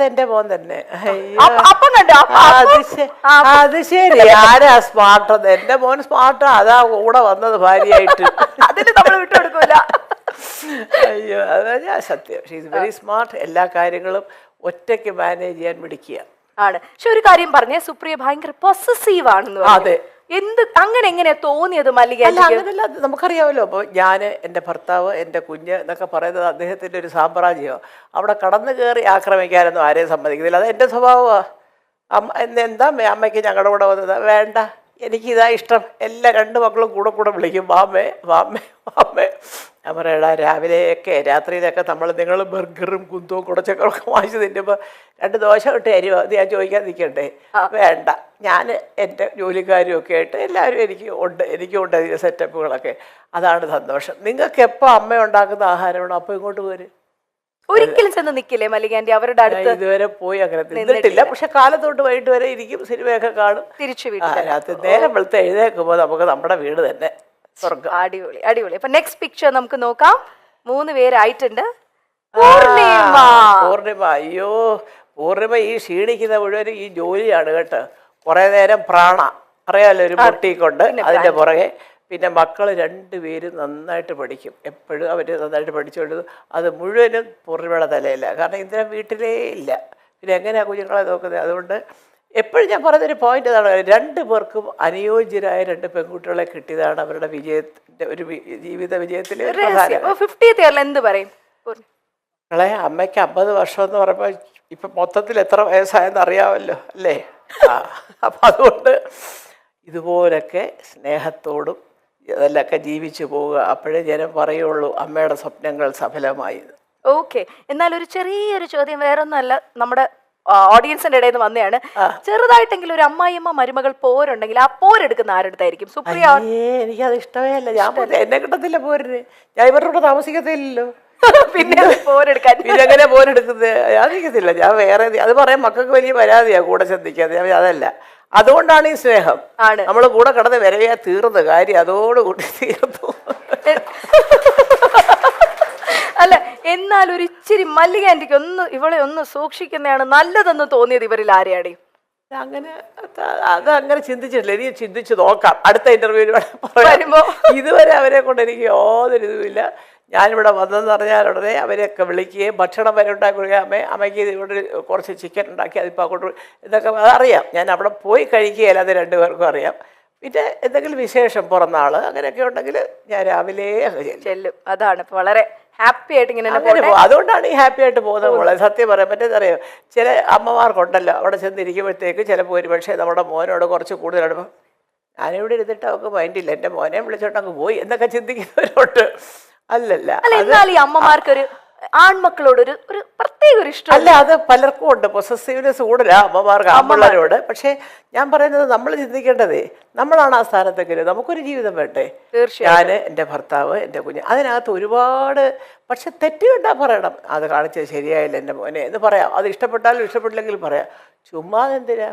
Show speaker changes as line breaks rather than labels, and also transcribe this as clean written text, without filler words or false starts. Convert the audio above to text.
അതെന്റെ മോൻ തന്നെ.
അപ്പം കണ്ടോ
അത് ശരി, ആരാ സ്മാർട്ട്? എന്റെ മോൻ സ്മാർട്ടാ, അതാ കൂടെ വന്നത് ഭാര്യയായിട്ട്.
അതിന് നമ്മൾ വിട്ടുകൊടുക്കൂല.
അയ്യോ, അതാ ഞാൻ സത്യം. She is very smart. എല്ലാ കാര്യങ്ങളും ഒറ്റയ്ക്ക് മാനേജ് ചെയ്യാൻ മിടിക്കുക
ആണ്. പക്ഷെ ഒരു കാര്യം പറഞ്ഞേ, സുപ്രിയ ഭയങ്കര പൊസസീവ് ആണെന്ന്.
അതെ.
എന്ത് അങ്ങനെ എങ്ങനെയാ തോന്നിയത് മല്ലിക?
അങ്ങനെയല്ല, നമുക്കറിയാമല്ലോ. അപ്പോൾ ഞാൻ, എൻ്റെ ഭർത്താവ്, എൻ്റെ കുഞ്ഞ് എന്നൊക്കെ പറയുന്നത് അദ്ദേഹത്തിൻ്റെ ഒരു സാമ്രാജ്യമോ. അവിടെ കടന്നു കയറി ആക്രമിക്കാനൊന്നും ആരെയും സമ്മതിക്കുന്നില്ല. അത് എൻ്റെ സ്വഭാവമാണ്. എന്താ അമ്മയ്ക്ക് ഞങ്ങളുടെ കൂടെ വന്നത്? വേണ്ട, എനിക്കിതാ ഇഷ്ടം. എല്ലാ 2 മക്കളും കൂടെ വിളിക്കും, വാമ്മേ വാമ്മേ വാമ്മേ. ഞാൻ പറയടാ, രാവിലെയൊക്കെ രാത്രിയിലൊക്കെ നിങ്ങൾ ബർഗറും കുന്തവും കുടച്ചക്കറൊക്കെ വാങ്ങിച്ച് തിന്നുമ്പോൾ 2 ദോശ ഇട്ട് തരുമോ? അത് ഞാൻ ചോദിക്കാൻ നിൽക്കണ്ടേ? വേണ്ട, ഞാൻ എൻ്റെ ജോലിക്കാരും ഒക്കെ ആയിട്ട് എല്ലാവരും എനിക്കുണ്ട് അതിൻ്റെ സെറ്റപ്പുകളൊക്കെ. അതാണ് സന്തോഷം. നിങ്ങൾക്ക് എപ്പോൾ അമ്മ ഉണ്ടാക്കുന്ന ആഹാരമാണ്, അപ്പോൾ ഇങ്ങോട്ട് പോരും.
ഒരിക്കലും ചെന്ന് നിൽക്കില്ലേ മല്ലികാന്റി അവരുടെ അടുത്ത്?
ഇതുവരെ പോയി അങ്ങനെ നിന്നിട്ടില്ല. പക്ഷെ കാലത്തോട്ട് വൈകിട്ട് വരെ ഇരിക്കും, സിനിമയൊക്കെ കാണും.
തിരിച്ചു
അതിനകത്ത് നേരം വെളുത്ത് എഴുതേക്കുമ്പോൾ നമുക്ക് നമ്മുടെ വീട് തന്നെ സ്വർഗ്ഗം.
അടിപൊളി അടിപൊളി. അപ്പൊ നെക്സ്റ്റ് പിക്ചർ നമുക്ക് നോക്കാം. 3 പേരായിട്ടുണ്ട്. പൂർണിമ.
അയ്യോ, പൂർണിമ ഈ ക്ഷീണിക്കുന്ന മുഴുവനും ഈ ജോലിയാണ് കേട്ടോ. കുറെ നേരം അറിയാമല്ലോ, ഒരു പൊട്ടിക്കൊണ്ട് അതിന്റെ പുറകെ. പിന്നെ മക്കൾ 2 പേരും നന്നായിട്ട് പഠിക്കും. എപ്പോഴും അവർ നന്നായിട്ട് പഠിച്ചുകൊണ്ട് അത് മുഴുവനും പൂർണിമയുടെ തലയില്ല. കാരണം ഇന്ദ്രൻ വീട്ടിലേ ഇല്ല. പിന്നെ എങ്ങനെയാണ് കുഞ്ഞുങ്ങളെ നോക്കുന്നത്? അതുകൊണ്ട് എപ്പോഴും ഞാൻ പറയുന്നൊരു പോയിന്റ് ഇതാണ്, 2 പേർക്കും അനുയോജ്യരായ 2 പെൺകുട്ടികളെ കിട്ടിയതാണ് അവരുടെ വിജയത്തിന്റെ ഒരു ജീവിത വിജയത്തിലെ
എന്ത് പറയും?
അമ്മയ്ക്ക് 50 വർഷം എന്ന് പറയുമ്പോൾ ഇപ്പൊ മൊത്തത്തിൽ എത്ര വയസ്സായെന്ന് അറിയാമല്ലോ അല്ലേ? അപ്പം അതുകൊണ്ട് ഇതുപോലൊക്കെ സ്നേഹത്തോടും ഇതെല്ലൊക്കെ ജീവിച്ചു പോവുക. അപ്പോഴേ ജനം പറയുള്ളൂ അമ്മയുടെ സ്വപ്നങ്ങൾ സഫലമായി.
ഓക്കെ, എന്നാൽ ഒരു ചെറിയൊരു ചോദ്യം, വേറൊന്നുമല്ല, നമ്മുടെ ഓഡിയൻസിന്റെ ഇടയിൽ നിന്ന് വന്നതാണ്. ചെറുതായിട്ടെങ്കിലും ഒരു അമ്മായിയമ്മ മരുമകൾ പോരുണ്ടെങ്കിൽ ആ പോരെടുക്കുന്ന ആരെടുത്തായിരിക്കും? സുപ്രിയ.
എനിക്കത് ഇഷ്ടമേ അല്ല. ഞാൻ എന്നെ കിട്ടത്തില്ല പോരിന്. ഞാൻ ഇവരുടെ കൂടെ താമസിക്കത്തില്ലല്ലോ.
പിന്നെ പോരെടുക്കാൻ
പിന്നെ എങ്ങനെ പോരെടുക്കുന്നത്? ഞാൻ നിൽക്കത്തില്ല. ഞാൻ വേറെ അത് പറയാൻ മക്കൾക്ക് വലിയ പരാതിയാ കൂടെ ചിന്തിക്കാതെ. അതല്ല, അതുകൊണ്ടാണ് ഈ സ്നേഹം. നമ്മൾ കൂടെ കിടന്ന് വരവേ തീർന്ന കാര്യം അതോടുകൂടി തീർന്നു.
അല്ല, എന്നാൽ ഒരു ഇച്ചിരി മല്ലികാന്റിക്ക് ഇവളെ ഒന്ന് സൂക്ഷിക്കുന്നതാണ് നല്ലതെന്ന് തോന്നിയത് ഇവരിൽ ആരെയാണ്?
അതങ്ങനെ ചിന്തിച്ചിട്ടില്ല. ഇനി ചിന്തിച്ച് നോക്കാം അടുത്ത ഇന്റർവ്യൂവിൽ പറയുമ്പോ. ഇതുവരെ അവരെ കൊണ്ട് എനിക്ക് യാതൊരു ഇതുമില്ല. ഞാനിവിടെ വന്നതെന്ന് പറഞ്ഞാൽ ഉടനെ അവരെയൊക്കെ വിളിക്കുകയും ഭക്ഷണം വരെ ഉണ്ടാക്കി കൊടുക്കുക. അമ്മയ്ക്ക് ഇവിടെ കുറച്ച് ചിക്കൻ ഉണ്ടാക്കി അതിപ്പോൾ അങ്ങോട്ട് ഇതൊക്കെ അതറിയാം. ഞാൻ അവിടെ പോയി കഴിക്കുകയില്ല, അത് 2 പേർക്കും അറിയാം. പിന്നെ എന്തെങ്കിലും വിശേഷം പിറന്നാൾ അങ്ങനെയൊക്കെ ഉണ്ടെങ്കിൽ ഞാൻ രാവിലെ
ചെല്ലും. അതാണ് വളരെ ഹാപ്പി ആയിട്ട് ഇങ്ങനെ
അതുകൊണ്ടാണ് ഈ ഹാപ്പി ആയിട്ട് പോകുന്നത്. മോളെ സത്യം പറയാൻ പറ്റുന്നറിയോ, ചില അമ്മമാർക്കുണ്ടല്ലോ അവിടെ ചെന്നിരിക്കുമ്പോഴത്തേക്ക് ചിലപ്പോൾ ഒരു പക്ഷേ നമ്മുടെ മോനോട് കുറച്ച് കൂടുതലാണ്, ഞാനിവിടെ ഇരുന്നിട്ട് അവർക്ക് മൈൻഡില്ല, എൻ്റെ മോനെ വിളിച്ചോണ്ട് അങ്ങ് പോയി എന്നൊക്കെ ചിന്തിക്കുന്നവരോട്ട്. അല്ലല്ല,
എന്നാൽ ഈ അമ്മമാർക്കൊരു ആൺമക്കളോട് ഒരു പ്രത്യേക ഒരു ഇഷ്ടം
അല്ല. അത് പലർക്കും ഉണ്ട്, പൊസസീവ്നെസ് കൂടുതലാ അമ്മമാർക്ക് ആൺപിള്ളേരോട്. പക്ഷെ ഞാൻ പറയുന്നത് നമ്മൾ ചിന്തിക്കേണ്ടതേ, നമ്മളാണ് ആ സ്ഥാനത്തെങ്കിലും നമുക്കൊരു ജീവിതം വേണ്ടേ? ഞാൻ, എൻ്റെ ഭർത്താവ്, എൻ്റെ കുഞ്ഞ്, അതിനകത്ത് ഒരുപാട്. പക്ഷെ തെറ്റ് കണ്ടാൽ പറയണം, അത് കാണിച്ചത് ശരിയായില്ല എൻ്റെ മോനെ എന്ന് പറയാം. അത് ഇഷ്ടപ്പെട്ടാലും ഇഷ്ടപ്പെട്ടില്ലെങ്കിലും പറയാം. ചുമ്മാ എന്തിനാ?